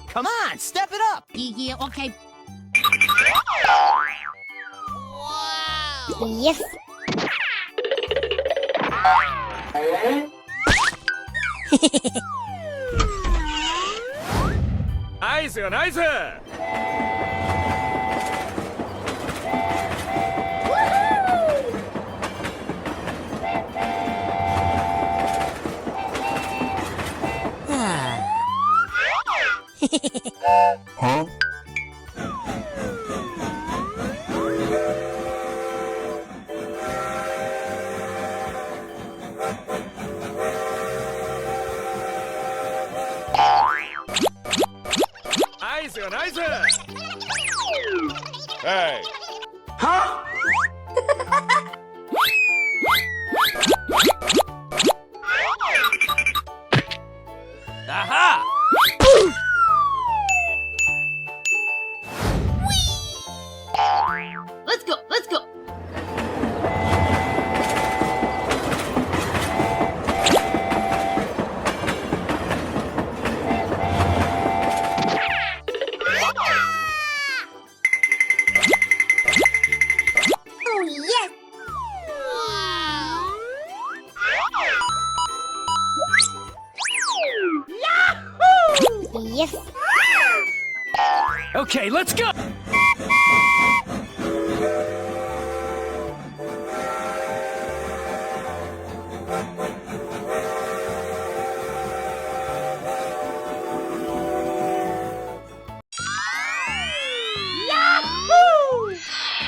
Come on, step it up. Yeah, okay. Yes. Nice, nice. Huh? Nice, nice. Hey. Huh? Aha! Let's go, let's go. Oh, yes. Yes. Okay, let's go.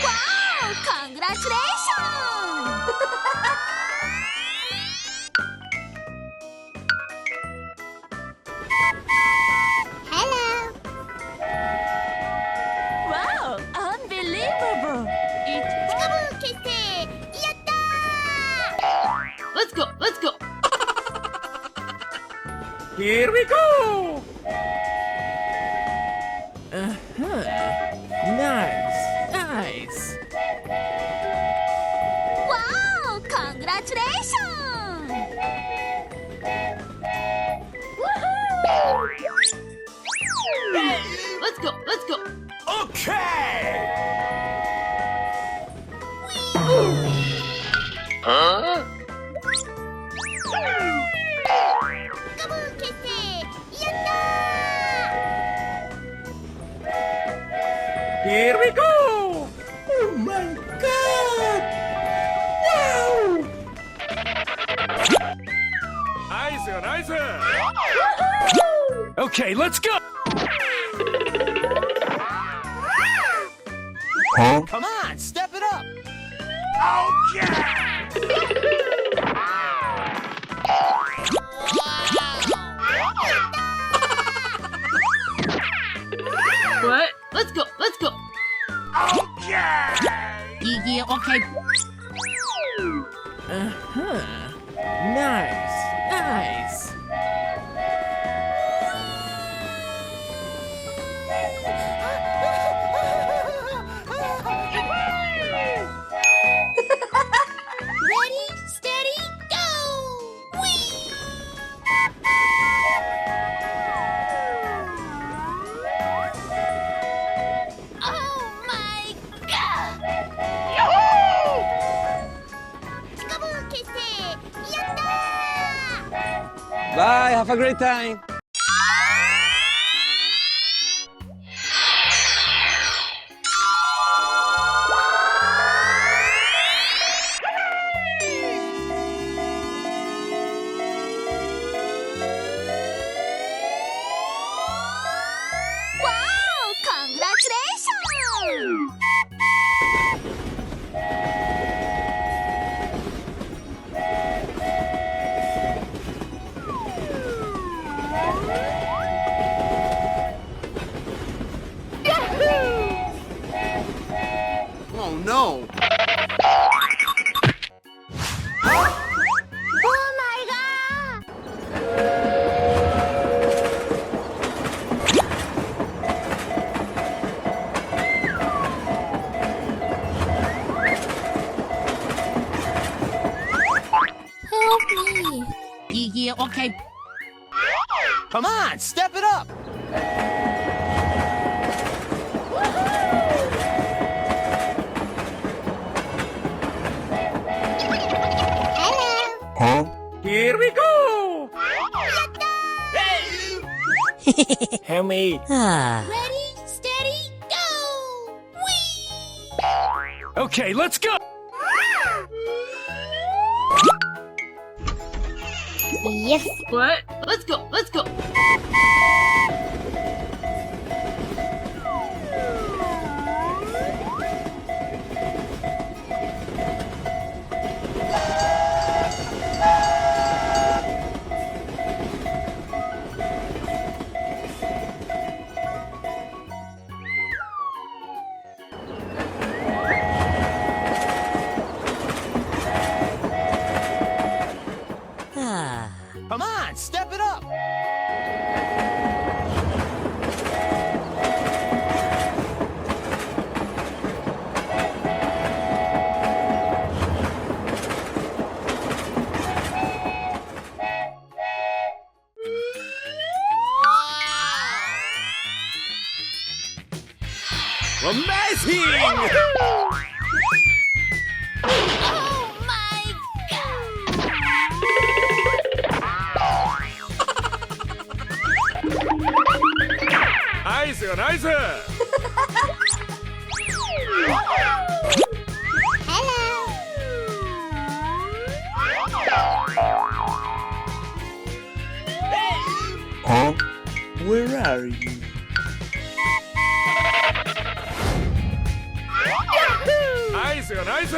Wow, congratulations. Hello. Wow, unbelievable. Let's go, let's go. Here we go. Nice, nice. Wow, congratulations. Let's go, let's go. Okay. Here we go. Oh my god! Wow! Nice, nice. Okay, let's go. Huh? Come on, step it up. Okay. What? Let's go, let's go. Okay. Yeah, okay. Nice, nice. Ready, steady, go! Whee! Oh my god! Bye, have a great time. Wow, congratulations. Come on, step it up! Huh? Here we go! Help me. Ready, steady, go! Whee! Okay, let's go! Yes. What? Let's go, let's go. Come on, step it up! Amazing! Oh my god! Nice, nice! Huh? Where are you? Nice, nice!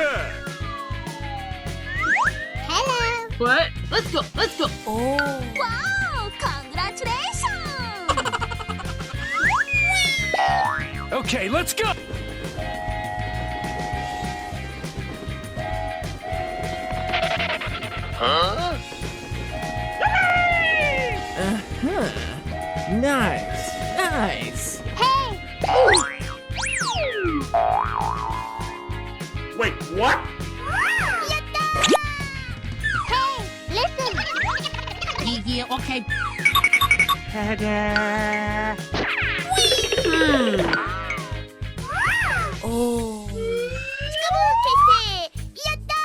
Hello. What? Let's go, let's go. Wow! Congratulations! Okay, let's go! Nice, nice. Hey! Wait, what? Yatta! Hey, listen! Yeah, okay. Oh. Chikabu Yatta!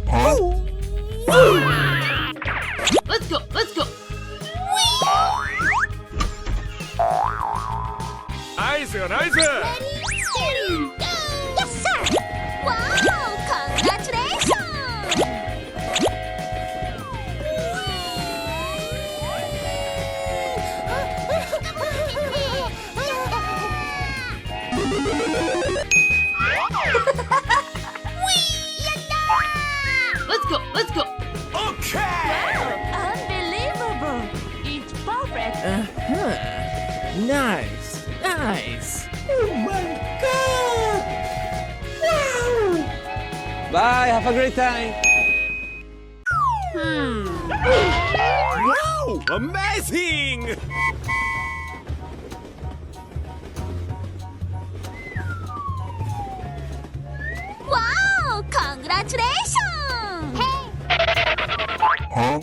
Huh? Let's go, let's go. Nice, nice! Ready, steady, go! Yes, sir! Wow! Congratulations! Let's go, let's go. Okay! Unbelievable. It's perfect. Nice, nice. Oh my god! Wow! Bye, have a great time. Wow! Amazing! Wow! Congratulations! Hey! Huh?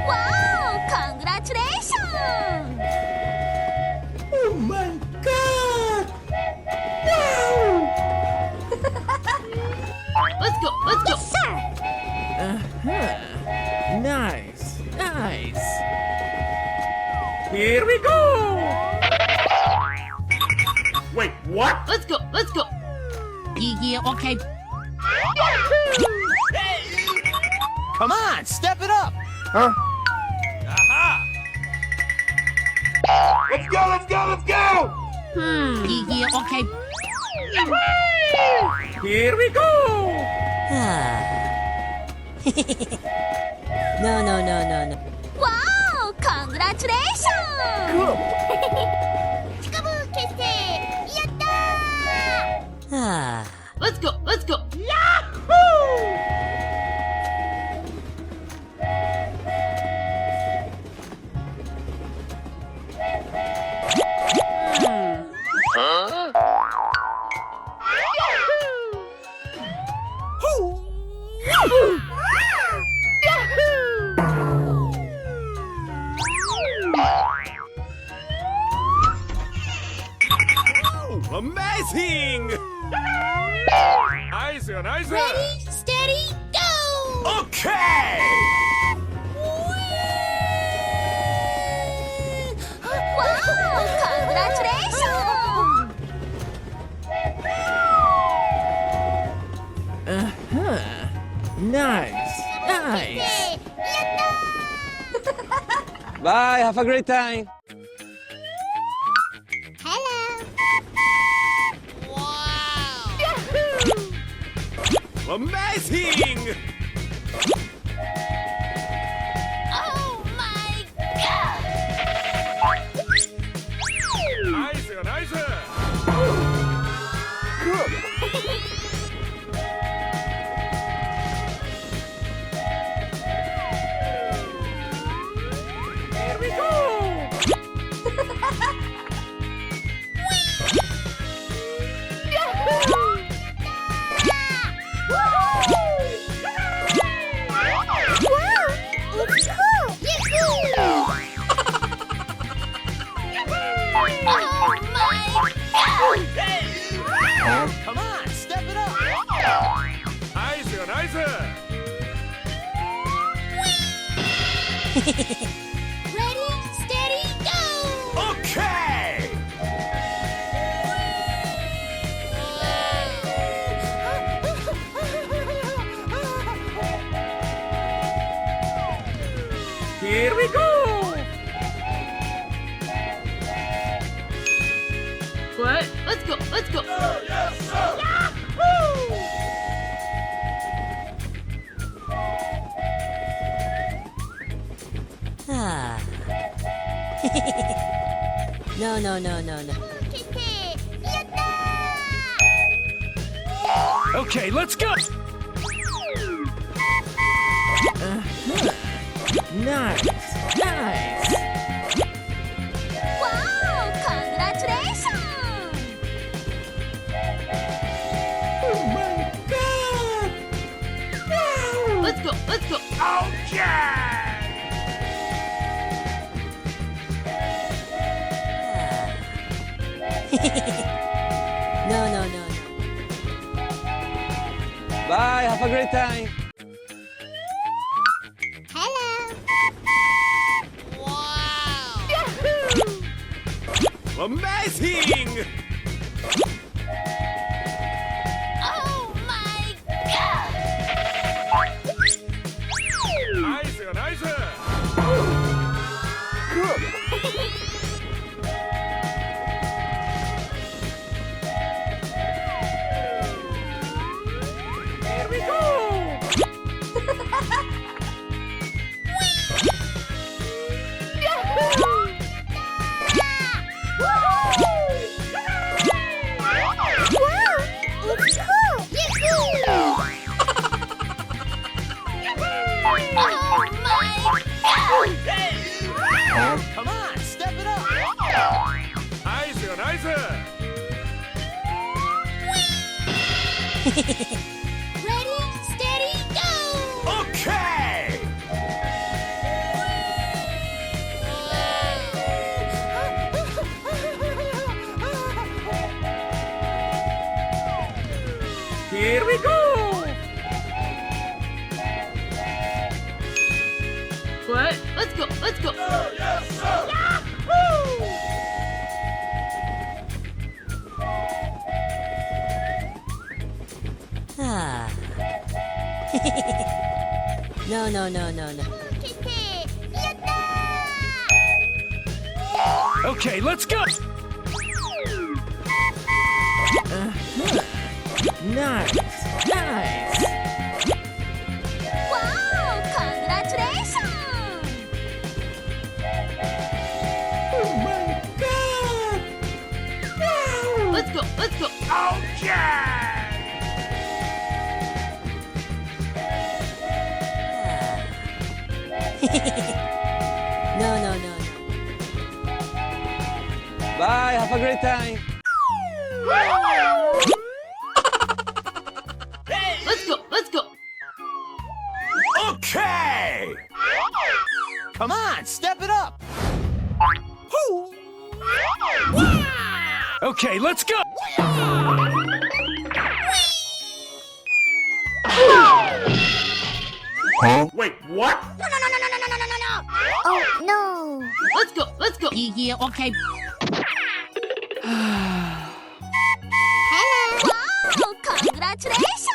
Wow! Congratulations! Oh my god! Wow! Let's go, let's go. Sir! Nice, nice. Here we go! Wait, what? Let's go, let's go. Yeah, okay. Come on, step it up! Huh? Aha! Let's go, let's go, let's go! Yeah, okay. Here we go! No, no, no, no, no. Wow! Congratulations! Chikabu Yatta! Ah. Let's go, let's go. Amazing! ナイスよナイス Ready, steady, go! OK! Wow! Congratulations! Nice. Nice. Bye, have a great time! Hello! Amazing! Oh my god! ナイスよナイス Here we go! Come on, step it up. ナイスよナイス Ready, steady, go! OK! Here we go! What? Let's go, let's go. Ah. No, no, no, no, no. Okay, let's go! Nice. Nice. Wow! Congratulations! Oh my god. Wow. Let's go, let's go. No, no, no, no. Bye, have a great time! Hello! Amazing! Oh my god! ナイスよナイス Here we go! Come on, step it up. ナイスよナイス Ready, steady, go! OK! Here we go! What? Let's go, let's go. Ah. No, no, no, no, no. Okay, let's go! Nice. Nice. Wow! Congratulations! Oh my god. Wow. Let's go, let's go. No, no, no, no. Bye, have a great time! Let's go, let's go. Okay! Come on, step it up. Okay, let's go! go. Yeah, okay. Wow, congratulations!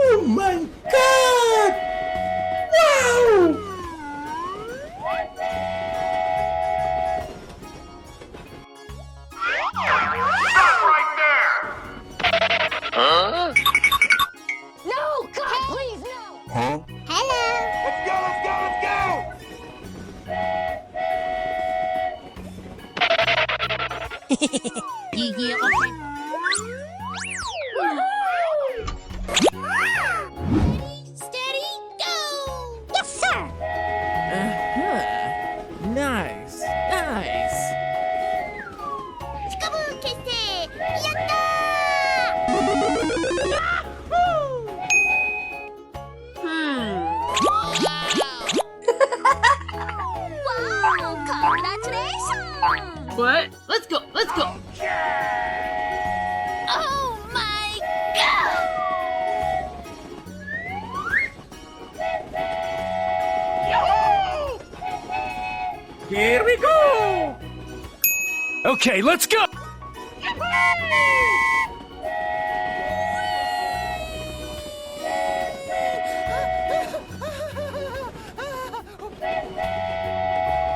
Oh my god! Wow! No, God, please, no! Huh? Hello! Let's go, let's go, let's go! Yeah, okay. Ready, steady, go! Yes, sir! Nice, nice. しかも決定やったー Wow, congratulations! What? Let's go. Let's go. Oh my god! Here we go. Okay, let's go.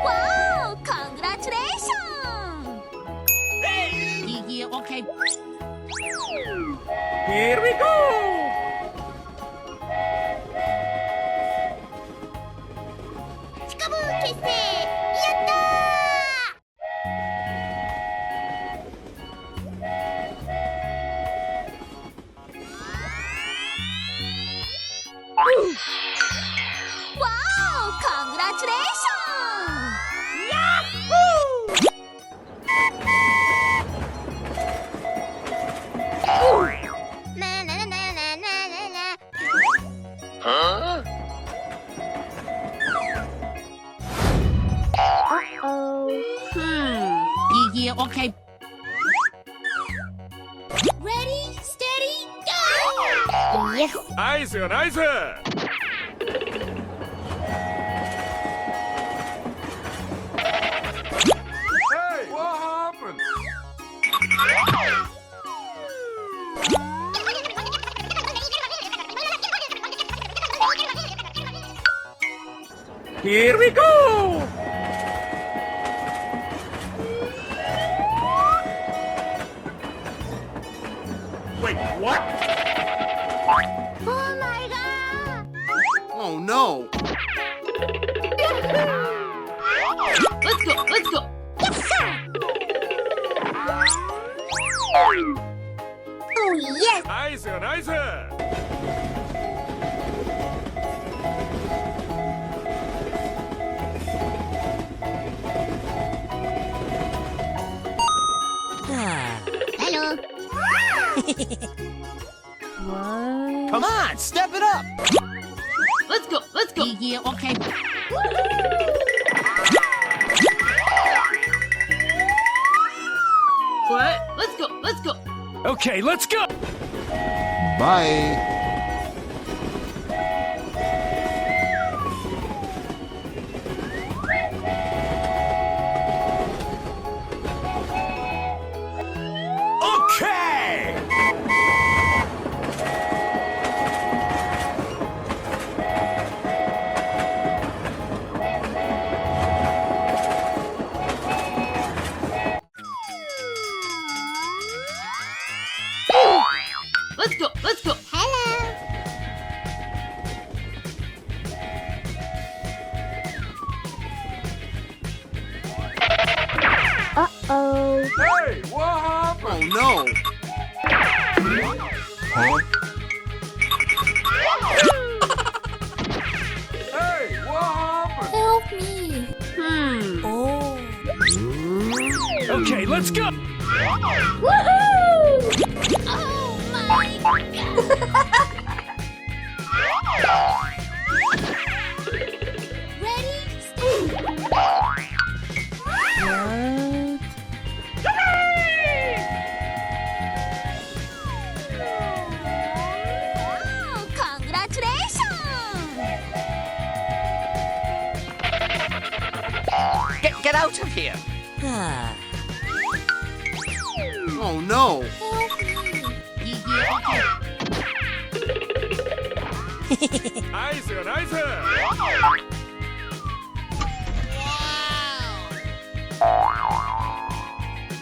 Wow, congratulations! Yeah, okay. Here we go. しかも決定やったー Wow, congratulations! Na na na na na na na. Yeah, okay. Ready, steady, go! Yes. Nice, nice. Hey, what happened? Here we go. Wait, what? Oh my god! Oh no. Let's go. Let's go. Yes, sir! Oh yes! Nice, nice. Hello! Come on, step it up. Let's go. Let's go. Yeah, okay. What? Let's go. Let's go. Okay, let's go. Bye. Okay. Let's go. Let's go. Hello! Uh-oh! Hey, what happened? Oh no. Huh? Hey, what happened? Help me! Oh. Okay, let's go. Woohoo! Oh my god! Ready, steady, wow, congratulations! out of here. Oh no. Nice, nice.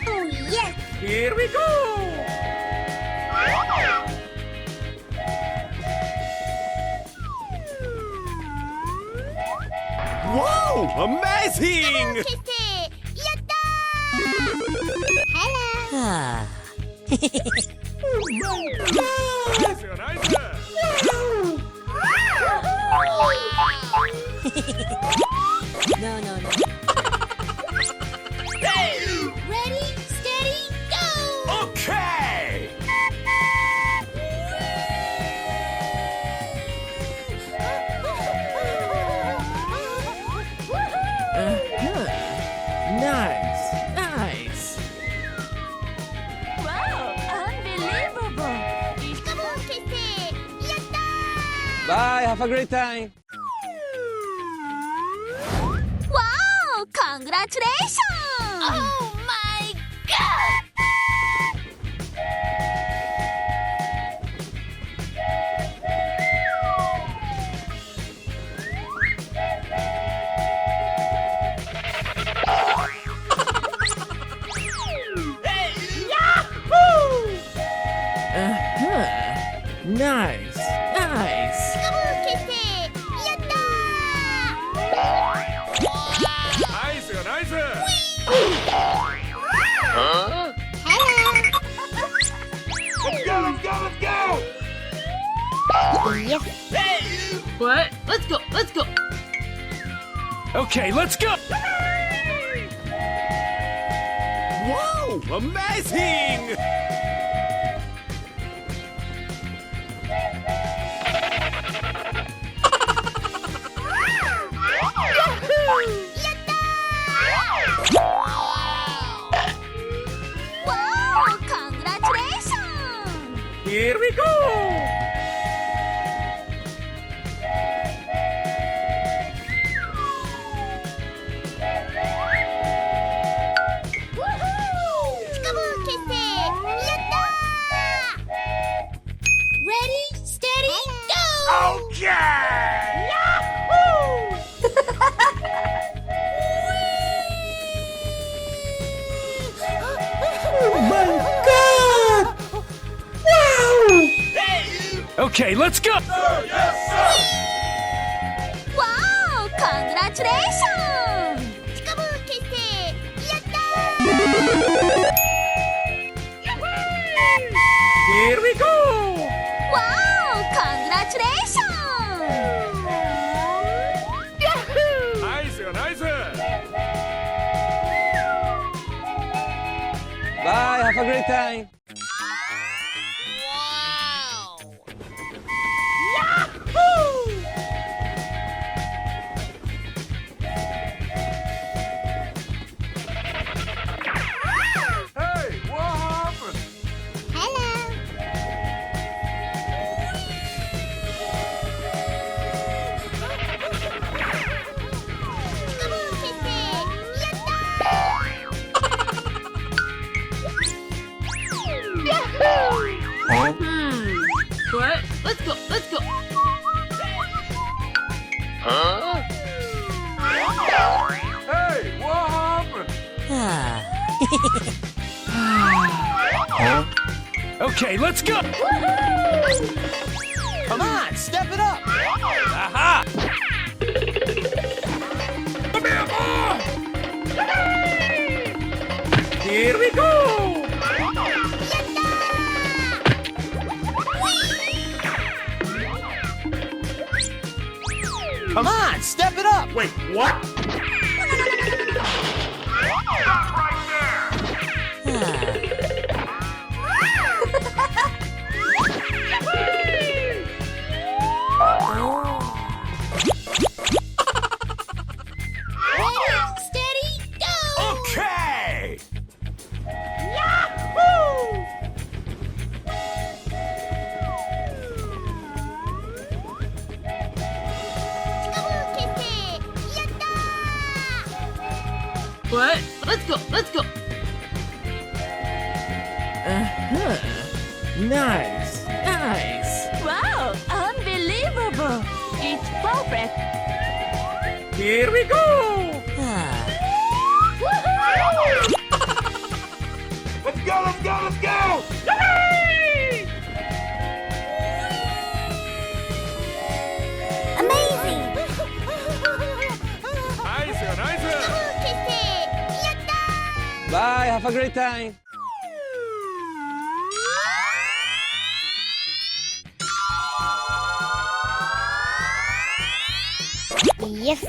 Oh yes. Here we go. Whoa! Amazing! 決定やったー Nice, nice. No, no, no. Ready, steady, go! Okay! Nice, nice. Wow, unbelievable! しかも決定やったー Bye, have a great time. Wow! Congratulations! Oh my god! Nice, nice. しかも決定やったー Nice, nice. Let's go, let's go, let's go! What? Let's go, let's go. Okay, let's go! Whoa! Amazing! Wow! Congratulations! Here we go. Woohoo! しかも決定やったー Ready, steady, go! Okay! Okay, let's go! Wow! Congratulations! しかも決定やったー Here we go. Wow! Congratulations! Nice, nice. Bye, have a great time. Hey, what happened? Hello! しかも決定やったー What? Let's go, let's go. Hey, what happened? Okay, let's go! Come on, step it up! Aha! Come here, boy. Here we go. Come on, step it up! Wait, what? Ready, steady, go! Okay! しかも決定やったー go, let's go. Nice. Nice. Wow, unbelievable. It's perfect. Here we go! Let's go, let's go, let's go! Amazing. Nice よ、ナイス。決定やったー Bye, have a great time. Yes.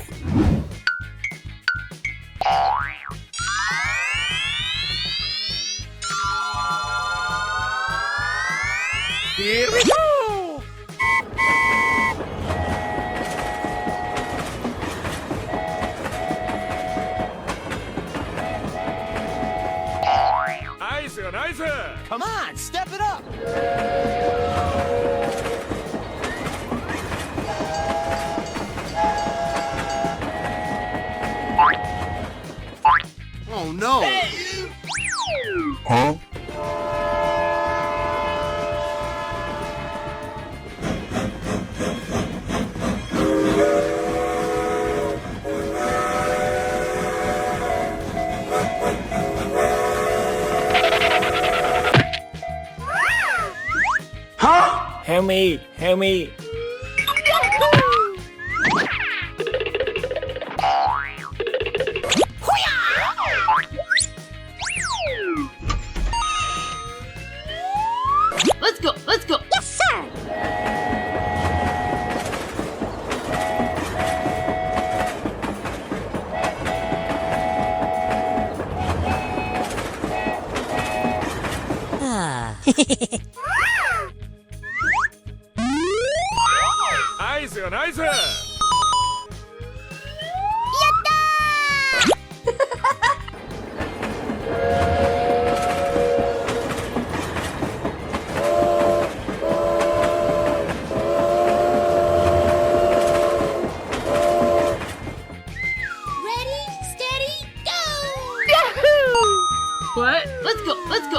Here we go! Nice よ、ナイス。 Come on, step it up. Oh no. Huh? Help me. Help me. Let's go, let's go. Yes, sir. Nice よ、ナイス。やったー Ready, steady, go! What? Let's go, let's go.